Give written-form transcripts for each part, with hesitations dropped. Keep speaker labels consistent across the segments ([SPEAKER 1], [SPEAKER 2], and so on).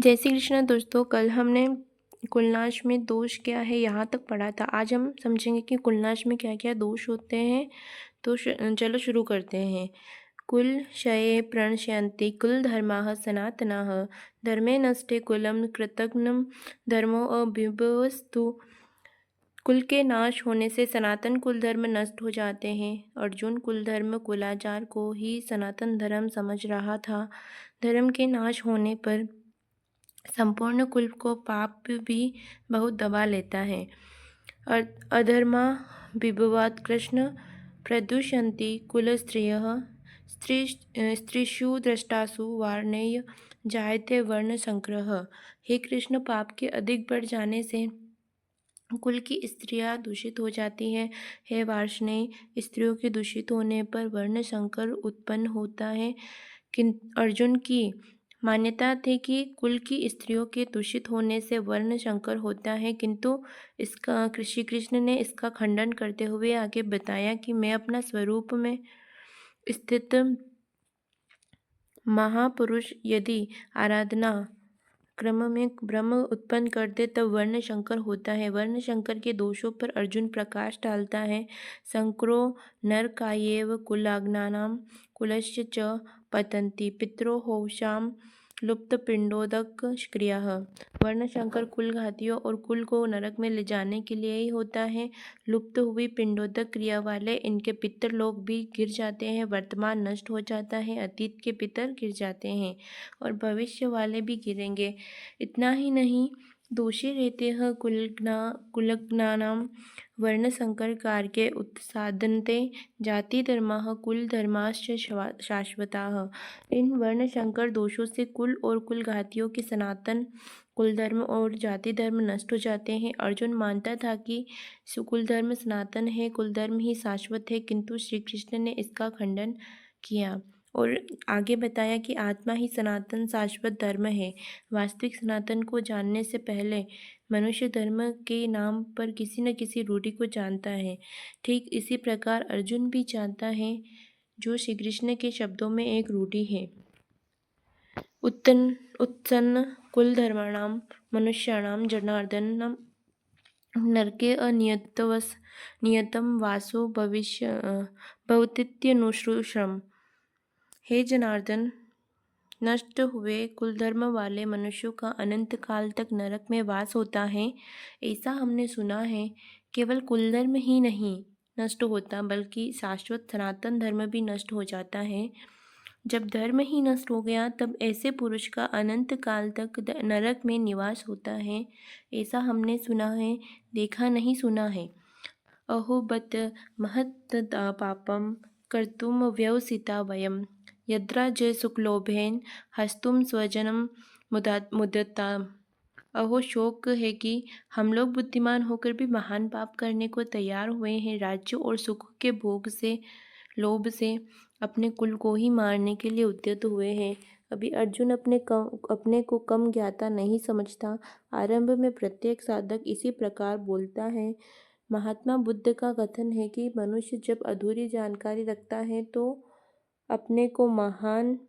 [SPEAKER 1] जय श्री कृष्ण दोस्तों। कल हमने कुलनाश में दोष क्या है यहाँ तक पढ़ा था। आज हम समझेंगे कि कुलनाश में क्या क्या दोष होते हैं। तो चलो शुरू करते हैं। कुल क्षये प्रणश्यन्ति कुल धर्माः सनातनाः धर्मे नष्टे कुलम कृतघ्नं धर्मो अभिभवस्तु। कुल के नाश होने से सनातन कुल धर्म नष्ट हो जाते हैं। अर्जुन कुल धर्म कुलाचार को ही सनातन धर्म समझ रहा था। धर्म के नाश होने पर संपूर्ण कुल को पाप भी बहुत दबा लेता है। अधर्मा विभवात् कृष्ण प्रदुष्यन्ति कुल स्त्रीषु दृष्टासु वार्णेय जायते वर्ण संग्रह। हे कृष्ण, पाप के अधिक बढ़ जाने से कुल की स्त्रियां दूषित हो जाती हैं। हे वार्ष्णेय, स्त्रियों के दूषित होने पर वर्ण संकर उत्पन्न होता है। अर्जुन की मान्यता थी कि कुल की स्त्रियों के दूषित होने से वर्ण संकर होता है, किंतु श्री कृष्ण ने इसका खंडन करते हुए आगे बताया कि मैं अपना स्वरूप में स्थित महापुरुष यदि आराधना क्रम में ब्रह्म उत्पन्न कर दे तब वर्ण शंकर होता है। वर्ण शंकर के दोषों पर अर्जुन प्रकाश डालता है। संक्रो नरकायेव कुलाग्नानां कुलस्य च पतन्ति पितरो होशाम लुप्त पिंडोदक क्रियाः। वर्ण शंकर कुल घातियों और कुल को नरक में ले जाने के लिए ही होता है। लुप्त हुई पिंडोदक क्रिया वाले इनके पितर लोग भी गिर जाते हैं। वर्तमान नष्ट हो जाता है, अतीत के पितर गिर जाते हैं और भविष्य वाले भी गिरेंगे। इतना ही नहीं, दोषी रहते हैं कुलग्नानां वर्ण संकर कार्य उत्सादन्ते जाति धर्माः कुल धर्माश्च शाश्वताः। इन वर्ण संकर दोषों से कुल और कुल घातियों के सनातन कुल धर्म और जाति धर्म नष्ट हो जाते हैं। अर्जुन मानता था कि कुल धर्म सनातन है, कुल धर्म ही शाश्वत है, किंतु श्री कृष्ण ने इसका खंडन किया और आगे बताया कि आत्मा ही सनातन शाश्वत धर्म है। वास्तविक सनातन को जानने से पहले मनुष्य धर्म के नाम पर किसी न किसी रूढ़ि को जानता है। ठीक इसी प्रकार अर्जुन भी जानता है, जो श्री कृष्ण के शब्दों में एक रूढ़ि है। उत्सन्न कुल धर्माणां मनुष्याणां जनार्दन नरके नियतम वासो भवतीत्यनुश्रुतम्। हे जनार्दन, नष्ट हुए कुल धर्म वाले मनुष्यों का अनंत काल तक नरक में वास होता है, ऐसा हमने सुना है। केवल कुल धर्म ही नहीं नष्ट होता, बल्कि शाश्वत सनातन धर्म भी नष्ट हो जाता है। जब धर्म ही नष्ट हो गया तब ऐसे पुरुष का अनंत काल तक नरक में निवास होता है, ऐसा हमने सुना है, देखा नहीं सुना है। अहो बत महत् पापम कर्तुम व्यवसिता वयम यद्रा जय सुखलोभेन हस्तुम स्वजनम मुदता। अहो शोक है कि हम लोग बुद्धिमान होकर भी महान पाप करने को तैयार हुए हैं। राज्य और सुख के भोग से, लोभ से अपने कुल को ही मारने के लिए उद्यत हुए हैं। अभी अर्जुन अपने को कम ज्ञाता नहीं समझता। आरंभ में प्रत्येक साधक इसी प्रकार बोलता है। महात्मा बुद्ध का कथन है कि मनुष्य जब अधूरी जानकारी रखता है तो अपने को महान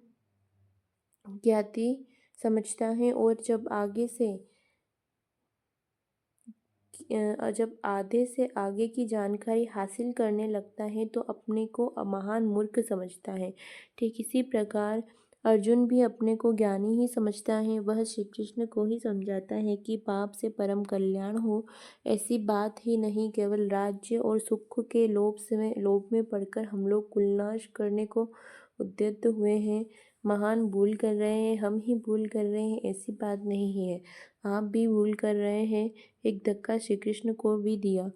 [SPEAKER 1] ज्ञाती समझता है, और जब आधे से आगे की जानकारी हासिल करने लगता है तो अपने को महान मूर्ख समझता है। ठीक इसी प्रकार अर्जुन भी अपने को ज्ञानी ही समझता है। वह श्री कृष्ण को ही समझाता है कि पाप से परम कल्याण हो, ऐसी बात ही नहीं। केवल राज्य और सुख के लोभ में पड़कर हम लोग कुलनाश करने को उद्यत हुए हैं। महान भूल कर रहे हैं, हम ही भूल कर रहे हैं, ऐसी बात नहीं है। आप भी भूल कर रहे हैं। एक धक्का श्री कृष्ण को भी दिया।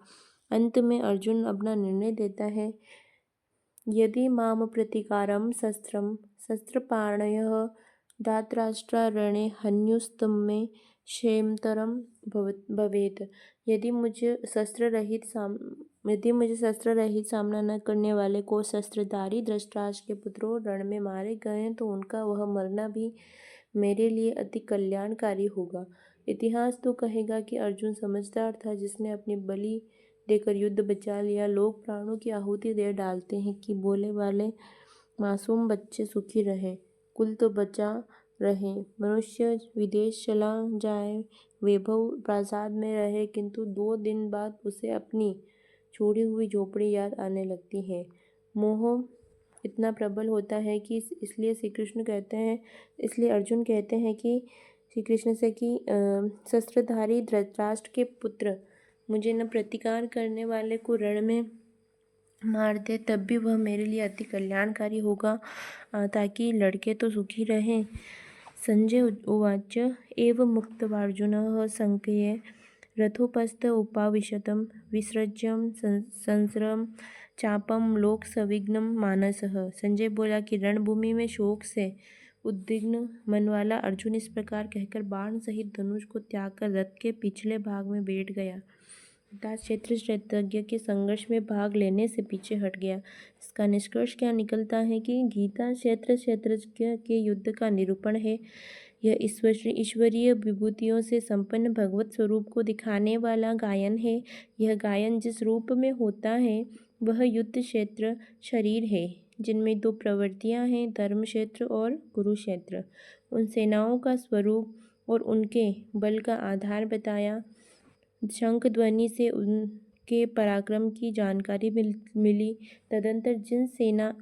[SPEAKER 1] अंत में अर्जुन अपना निर्णय देता है। यदि माम प्रतिकारम शस्त्रपाणयः धातराष्ट्रारणे हन्युस्तमे क्षेमतरम भवेत्। यदि मुझे शस्त्र रहित सामना न करने वाले को शस्त्रधारी धृतराष्ट्र के पुत्रों रण में मारे गए तो उनका वह मरना भी मेरे लिए अति कल्याणकारी होगा। इतिहास तो कहेगा कि अर्जुन समझदार था, जिसने अपनी बलि देकर युद्ध बचा लिया। लोग प्राणों की आहुति दे डालते हैं कि बोले वाले मासूम बच्चे सुखी रहे। कुल तो बचा, रहे। मनुष्य विदेश चला जाए, वैभव प्रासाद में रहे, किंतु 2 दिन बाद उसे अपनी छोड़ी हुई झोपड़ी याद आने लगती है। मोह इतना प्रबल होता है कि इसलिए अर्जुन कहते हैं कि श्री कृष्ण से कि शस्त्रधारी धृतराष्ट्र के पुत्र, मुझे न प्रतिकार करने वाले को रण में मार दे तब भी वह मेरे लिए अति कल्याणकारी होगा, ताकि लड़के तो सुखी रहें। संजय उवाच एवं मुक्तवार्जुनः शङ्कये रथोपस्थ उपाविशतं विसृज्य संस्रं चापम लोक सविघ्नं मानसः। संजय बोला कि रणभूमि में शोक से उद्विग्न मन वाला अर्जुन इस प्रकार कहकर बाण सहित धनुष को त्याग कर रथ के पिछले भाग में बैठ गया तथा क्षेत्रज्ञ के संघर्ष में भाग लेने से पीछे हट गया। इसका निष्कर्ष क्या निकलता है कि गीता क्षेत्रज्ञ के युद्ध का निरूपण है। यह ईश्वरीय विभूतियों से संपन्न भगवत स्वरूप को दिखाने वाला गायन है। यह गायन जिस रूप में होता है वह युद्ध क्षेत्र शरीर है, जिनमें 2 प्रवृत्तियां हैं, धर्म क्षेत्र और कुरुक्षेत्र। उन सेनाओं का स्वरूप और उनके बल का आधार बताया। शंख ध्वनि से उनके पराक्रम की जानकारी मिली। तदंतर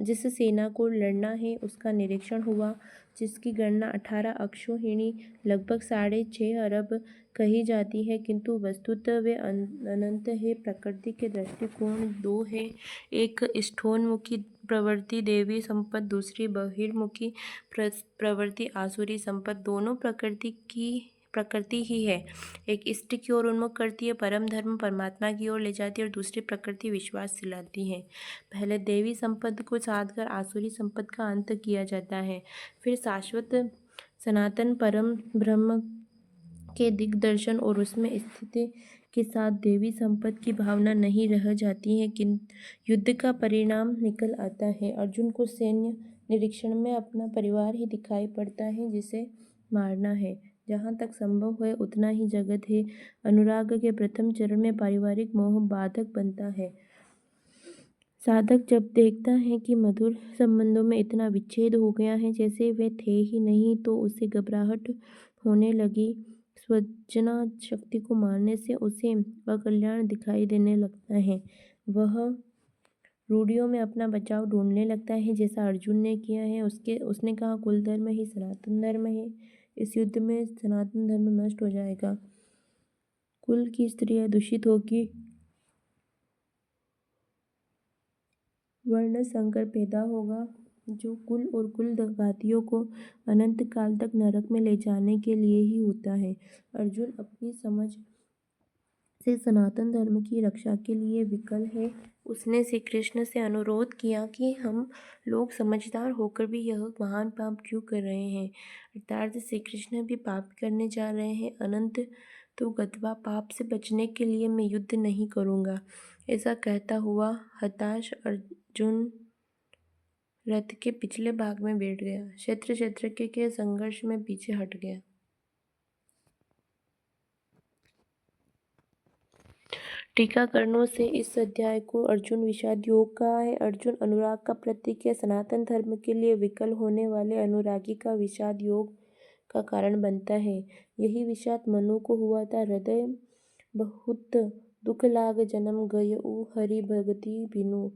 [SPEAKER 1] जिस सेना को लड़ना है उसका निरीक्षण हुआ, जिसकी गणना 18 अक्षौहिणी लगभग 6.5 अरब कही जाती है, किंतु वस्तुतः वे अनंत है। प्रकृति के दृष्टिकोण 2 है, एक स्थोन्मुखी प्रवृत्ति देवी संपत्ति, दूसरी बहिर्मुखी प्रवृत्ति आसुरी संपत्ति। दोनों प्रकृति ही है। एक इष्ट की ओर उन्मुख करती है, परम धर्म परमात्मा की ओर ले जाती है, और दूसरी प्रकृति विश्वास दिलाती है। पहले देवी संपत्ति को साधकर आसुरी संपत्ति का अंत किया जाता है, फिर शाश्वत सनातन परम ब्रह्म के दिग्दर्शन और उसमें स्थिति के साथ देवी संपत्ति की भावना नहीं रह जाती है, किंतु युद्ध का परिणाम निकल आता है। अर्जुन को सैन्य निरीक्षण में अपना परिवार ही दिखाई पड़ता है जिसे मारना है। जहाँ तक संभव है उतना ही जगत है। अनुराग के प्रथम चरण में पारिवारिक मोह बाधक बनता है। साधक जब देखता है कि मधुर संबंधों में इतना विच्छेद हो गया है जैसे वे थे ही नहीं, तो उसे घबराहट होने लगी। स्वजना शक्ति को मारने से उसे अकल्याण दिखाई देने लगता है। वह रूढ़ियों में अपना बचाव ढूंढने लगता है, जैसा अर्जुन ने किया है। उसने कहा, कुल धर्म ही सनातन धर्म है। इस युद्ध में सनातन धर्म नष्ट हो जाएगा, कुल की स्त्रियां दूषित होगी, वर्ण संकर पैदा होगा, जो कुल और कुल घातियों को अनंत काल तक नरक में ले जाने के लिए ही होता है। अर्जुन अपनी समझ से सनातन धर्म की रक्षा के लिए विकल है। उसने श्री कृष्ण से अनुरोध किया कि हम लोग समझदार होकर भी यह महान पाप क्यों कर रहे हैं, अर्थात श्री कृष्ण भी पाप करने जा रहे हैं। अनंत तो गत्वा पाप से बचने के लिए मैं युद्ध नहीं करूँगा। ऐसा कहता हुआ हताश अर्जुन रथ के पिछले भाग में बैठ गया, क्षेत्र के संघर्ष में पीछे हट गया। टीकाकरणों से इस अध्याय को अर्जुन विषाद योग कहा है। अर्जुन अनुराग का प्रतीक है। सनातन धर्म के लिए विकल होने वाले अनुरागी का विषाद योग का कारण बनता है। यही विषाद मनु को हुआ था। हृदय बहुत दुख लाग जन्म गयउ हरि भगति बिनु।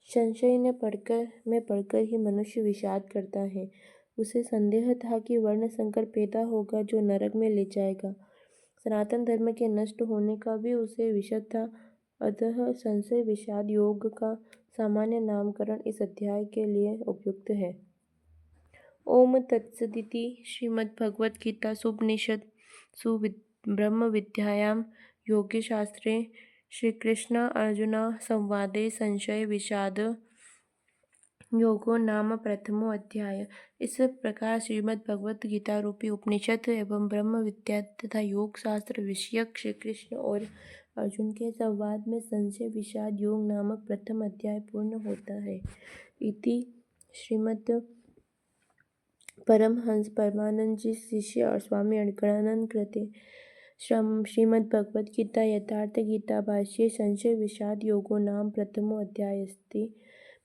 [SPEAKER 1] संशय में पढ़कर ही मनुष्य विषाद करता है। उसे संदेह था कि वर्ण संकर पैदा होगा जो नरक में ले जाएगा। सनातन धर्म के नष्ट होने का भी उसे विषय था। अतः संशय विषाद योग का सामान्य नामकरण इस अध्याय के लिए उपयुक्त है। ओम तत्सदिति श्रीमद्भगवद्गीतासु उपनिषत्सु ब्रह्म विद्यायां योगशास्त्रे श्रीकृष्ण अर्जुन संवादे संशय विषाद योगो नाम प्रथमो अध्याय। इस प्रकार श्रीमद् भगवत गीता रूपी उपनिषद एवं ब्रह्म विद्या तथा योग शास्त्र विषयक श्री कृष्ण और अर्जुन के संवाद में संशय विषाद योग नामक प्रथम अध्याय पूर्ण होता है। इति श्रीमद् परमहंस परमानंद जी शिष्य और स्वामी अणकरानंद कृते श्रीमद् भगवद गीता यथार्थ गीता भाष्ये संशय विषाद योगो नाम प्रथमो अध्याय अस्ति।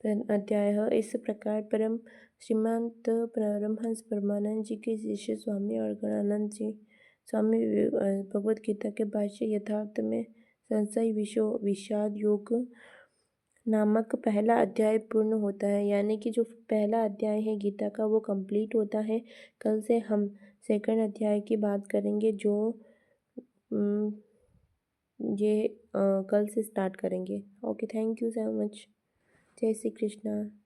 [SPEAKER 1] अध्याय। इस प्रकार परम श्रीमंत परमहंस परमानंद जी के शिष्य स्वामी अगणानंद जी स्वामी भगवद गीता के भाष्य यथार्थ में संशय विषाद योग नामक पहला अध्याय पूर्ण होता है। यानी कि जो पहला अध्याय है गीता का वो कंप्लीट होता है। कल से हम सेकंड अध्याय की बात करेंगे जो अम, ये कल से स्टार्ट करेंगे। Okay, thank you so much. जय श्री कृष्णा।